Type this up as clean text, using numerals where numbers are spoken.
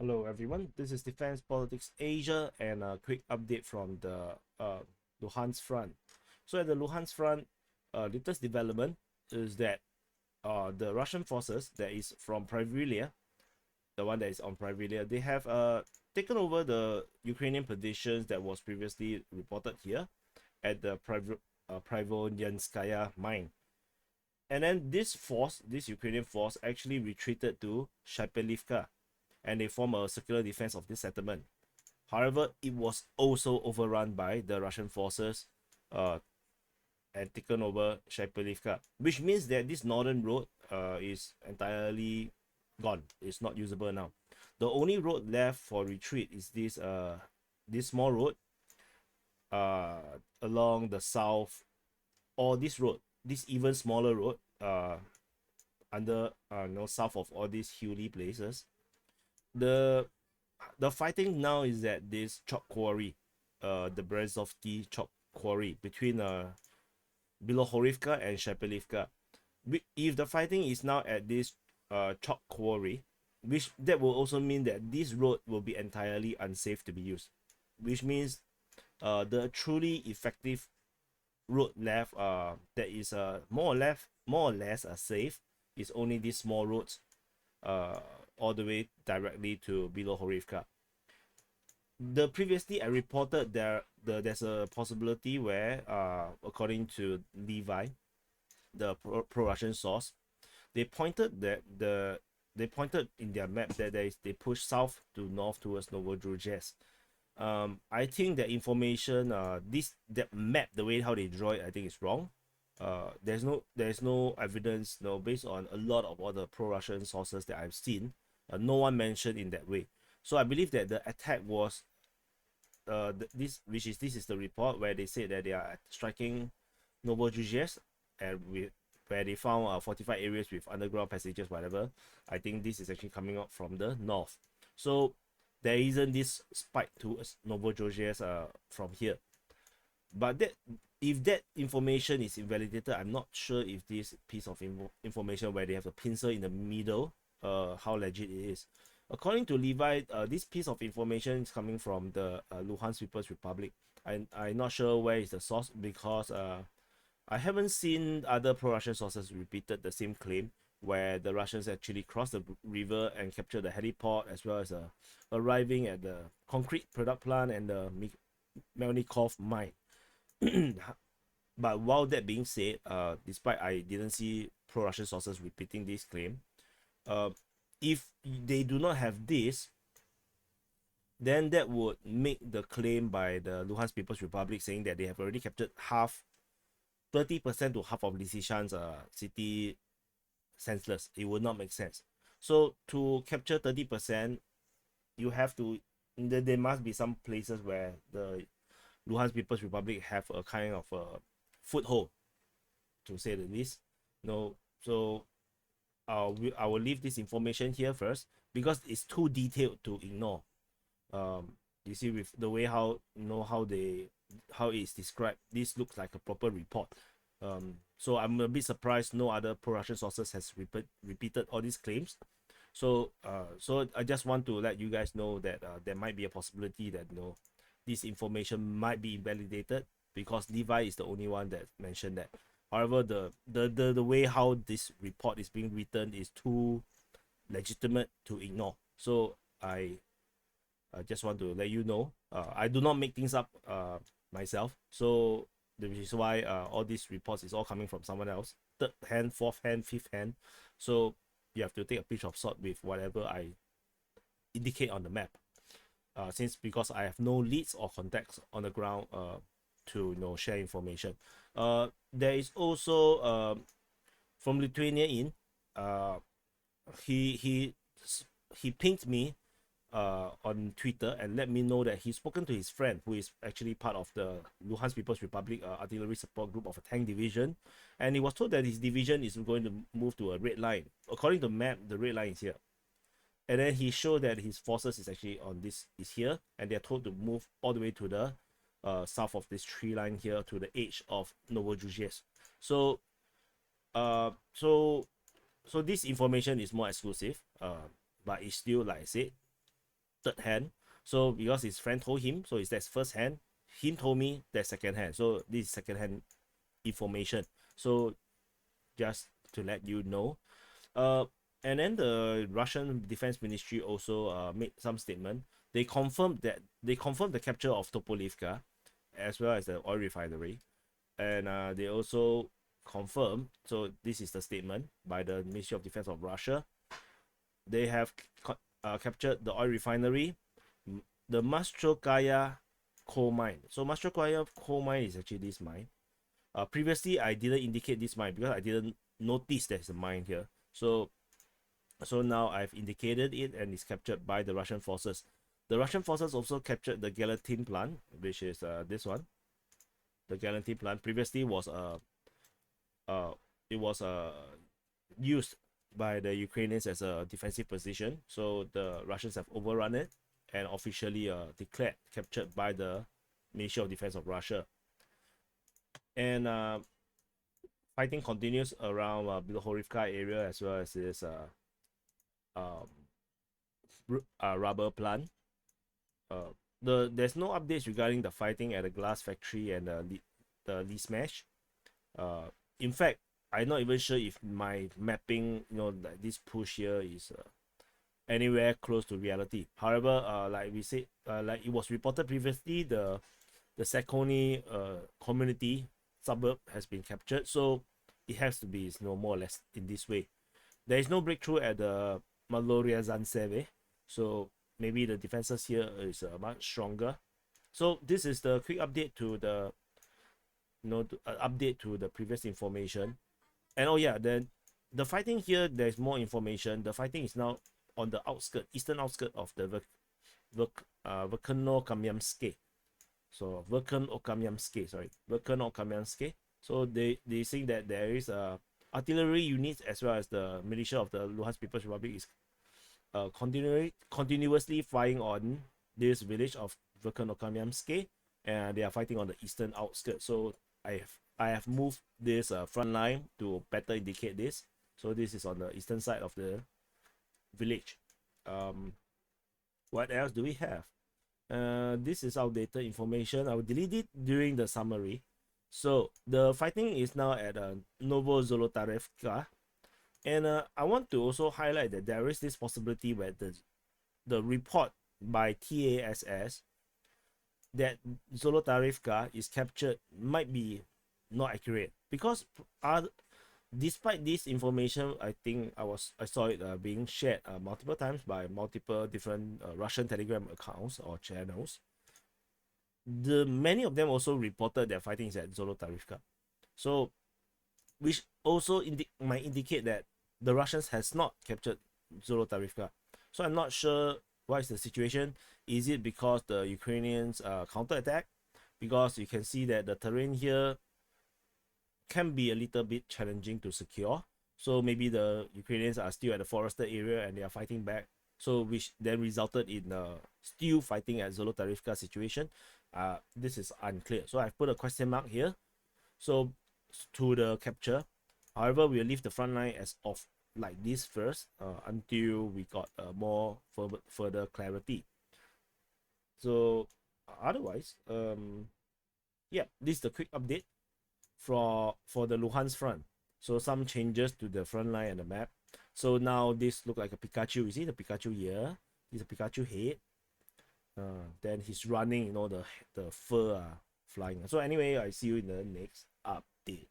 Hello everyone, this is Defense Politics Asia and a quick update from the Luhansk Front. So at the Luhansk Front, latest development is that the Russian forces that is from Pryvillya, the one that is on Pryvillya, they have taken over the Ukrainian positions that was previously reported here at the Privolnjanskaya mine. And then this Ukrainian force actually retreated to Shypylivka and they form a circular defense of this settlement. However, it was also overrun by the Russian forces and taken over Shypylivka, which means that this northern road is entirely gone. It's not usable now. The only road left for retreat is this small road along the south, or this road, this even smaller road under south of all these hilly places. The fighting now is at this chalk quarry, the Berezovsky Chalk Quarry between Bilohorivka and Shypylivka. If the fighting is now at this chalk quarry, which that will also mean that this road will be entirely unsafe to be used, which means the truly effective road left that is more or less safe is only these small roads all the way directly to Bilohorivka. Previously I reported there's a possibility where according to Levi, the pro-Russian source, they pointed in their map that they push south to north towards Novodruzhesk. I think that information that map, the way how they draw it, I think is wrong. There's no evidence, based on a lot of other pro-Russian sources that I've seen, no one mentioned in that way. So I believe that the attack was this is the report where they said that they are striking Novodruzhesk and where they found fortified areas with underground passages, whatever. I think this is actually coming out from the north. So there isn't this spike towards Novodruzhesk from here. But if that information is invalidated, I'm not sure if this piece of information where they have a pincer in the middle, how legit it is. According to Levi, this piece of information is coming from the Luhansk People's Republic. I'm not sure where is the source, because I haven't seen other pro-Russian sources repeated the same claim, where the Russians actually crossed the river and captured the heliport, as well as arriving at the concrete product plant and the Melnikov mine. But while that being said, despite I didn't see pro-Russian sources repeating this claim, if they do not have this, then that would make the claim by the Luhansk People's Republic saying that they have already captured 30% to half of Lysychansk city senseless. It would not make sense. So to capture 30%, you have to, there must be some places where the Luhansk People's Republic have a kind of a foothold, to say the least. So I will leave this information here first, because it's too detailed to ignore. You see, with the way how it's described, this looks like a proper report. So I'm a bit surprised no other pro-Russian sources has repeated all these claims. So I just want to let you guys know that there might be a possibility that this information might be invalidated, because Levi is the only one that mentioned that. However, the way how this report is being written is too legitimate to ignore. So I just want to let you know, I do not make things up myself. So which is why all these reports is all coming from someone else, third hand, fourth hand, fifth hand. So you have to take a pinch of salt with whatever I indicate on the map. Because I have no leads or contacts on the ground to share information. There is also from Lithuania in he pinged me on Twitter and let me know that he's spoken to his friend, who is actually part of the Luhansk People's Republic artillery support group of a tank division, and he was told that his division is going to move to a red line. According to the map, the red line is here. And then he showed that his forces is actually is here, and they're told to move all the way to the south of this tree line here to the edge of Novodruzhesk. So this information is more exclusive, but it's still, like I said, third hand. So because his friend told him, so that's first hand. Him told me that's second hand. So this is second hand information. So just to let you know. And then the Russian Defense Ministry also made some statement. They confirmed the capture of Topolivka, as well as the oil refinery, and they also confirmed. So this is the statement by the Ministry of Defense of Russia. They have captured the oil refinery, the Matrosskaya coal mine. So Matrosskaya coal mine is actually this mine. Previously I didn't indicate this mine because I didn't notice there's a mine here. So now I've indicated it, and it's captured by the Russian forces. The Russian forces also captured the Gelatin Plant, which is this one. The Gelatin Plant previously was used by the Ukrainians as a defensive position. So the Russians have overrun it and officially declared captured by the Ministry of Defense of Russia. And fighting continues around Berezovsky area, as well as this rubber plant. There's no updates regarding the fighting at the glass factory and the Lee Smash. In fact, I'm not even sure if my mapping, like this push here is anywhere close to reality. However, like we said, like it was reported previously, the Sakoni community suburb has been captured, so it has to be more or less in this way. There is no breakthrough at the Malorya-Zantseve, so maybe the defenses here is much stronger. So this is the quick update to the update to the previous information. And oh yeah, then the fighting here, there's more information. The fighting is now on the eastern outskirt of the Verkhnokamyanske. So Verkhnokamyanske. So they saying that there is artillery units as well as the militia of the Luhansk People's Republic is continuously firing on this village of Verkhnokamyanske, and they are fighting on the eastern outskirts. So I have moved this front line to better indicate this. So this is on the eastern side of the village. What else do we have? This is outdated information. I will delete it during the summary. So the fighting is now at Novozolotarivka, and I want to also highlight that there is this possibility where the report by TASS that Zolotarivka is captured might be not accurate, because despite this information, I think I saw it being shared multiple times by multiple different Russian Telegram accounts or channels. Many of them also reported their fighting is at Zolotarivka, so which also might indicate that the Russians has not captured Zolotarivka. So I'm not sure what is the situation. Is it because the Ukrainians counterattack? Because you can see that the terrain here can be a little bit challenging to secure. So maybe the Ukrainians are still at the forested area and they are fighting back. So which then resulted in still fighting at Zolotarivka situation. This is unclear. So I've put a question mark here. So to the capture. However, we'll leave the front line as off like this first until we got more further clarity. So otherwise, yeah, this is the quick update for the Luhansk Front. So some changes to the front line and the map. So now this look like a Pikachu. You see the Pikachu here? This is a Pikachu head. Then he's running, the fur flying. So anyway, I see you in the next update.